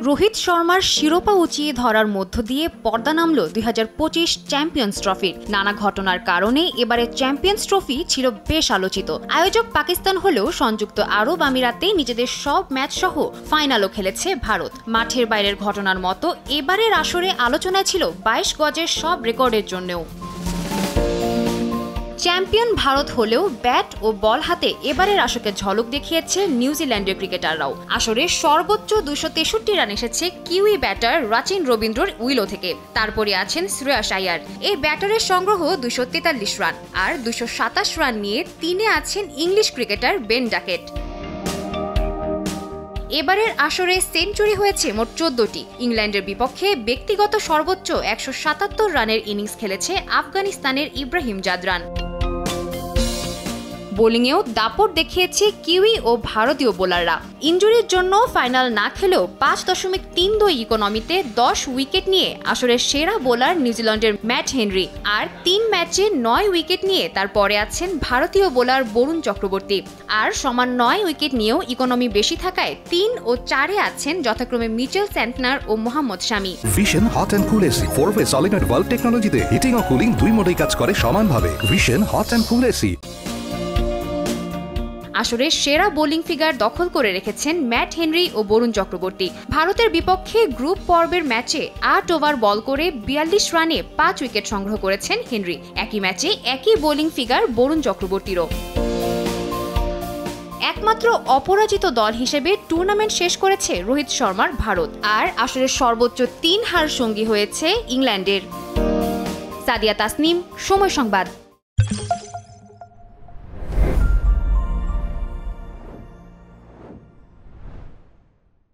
রোহিত শর্মার শিরোপা উঁচিয়ে ধরার মধ্য দিয়ে পর্দা নামল 2025 চ্যাম্পিয়ন্স ট্রফির। নানা ঘটনার কারণে এবারে চ্যাম্পিয়ন্স ট্রফি ছিল বেশ আলোচিত। আয়োজক পাকিস্তান হলেও সংযুক্ত আরব আমিরাতে নিজেদের সব ম্যাচ সহ ফাইনালও খেলেছে ভারত। মাঠের বাইরের ঘটনার মতো এবারের আসরে আলোচনায় ছিল 22 গজের সব রেকর্ডের জন্যও। চ্যাম্পিয়ন ভারত হলেও ব্যাট ও বল হাতে এবারের আসরে ঝলক দেখিয়েছে নিউজিল্যান্ডের ক্রিকেটাররাও। আসরে সর্বোচ্চ 263 রান এসেছে কিউই ব্যাটার রাচিন রবীন্দ্রর উইলো থেকে। তারপরে আছেন শ্রেয়াস আইয়ার। এই ব্যাটারের সংগ্রহ 243 রান, আর 227 রান নিয়ে 3-এ আছেন ইংলিশ ক্রিকেটার বেন ডাকেট। এবারের আসরে সেঞ্চুরি হয়েছে মোট 14টি। ইংল্যান্ডের বিপক্ষে ব্যক্তিগত সর্বোচ্চ 177 রানের ইনিংস খেলেছে আফগানিস্তানের ইব্রাহিম জাদরান। বোলিংয়েও দাপট দেখিয়েছে কিউই ও ভারতীয় বোলাররা। ইনজুরির জন্য ফাইনাল না খেলেও 5.32 ইকোনমিতে 10 উইকেট নিয়ে আসরের সেরা বোলার নিউজিল্যান্ডের ম্যাট হেনরি। আর 3 ম্যাচে 9 উইকেট নিয়ে তারপরে আছেন ভারতীয় বোলার বরুণ চক্রবর্তী। আর সমান 9 উইকেট নিয়েও ইকোনমি বেশি থাকায় 3 ও 4-এ আছেন যথাক্রমে মিচেল স্যান্টনার ও Mohammed Shami. Vision hot and cool AC 4-ওয়ে সলিনয়েড ভালভ টেকনোলজিতে হিটিং ও কুলিং দুই মোডেই কাজ করে সমানভাবে। Vision hot and cool AC. আসরে সেরা বোলিং ফিগার দখল করে রেখেছেন ম্যাট হেনরি ও বরুণ চক্রবর্তী। ভারতের বিপক্ষে গ্রুপ পর্বের ম্যাচে 8 ওভার বল করে 42 রানে 5 উইকেট সংগ্রহ করেছেন হেনরি। একই ম্যাচে একই বোলিং ফিগার বরুণ চক্রবর্তীরও। একমাত্র অপরাজিত দল হিসেবে টুর্নামেন্ট শেষ করেছে রোহিত শর্মার ভারত। আর আসরের সর্বোচ্চ 3 হার সঙ্গী হয়েছে ইংল্যান্ডের। সাদিয়া তাসনিম, সময় সংবাদ।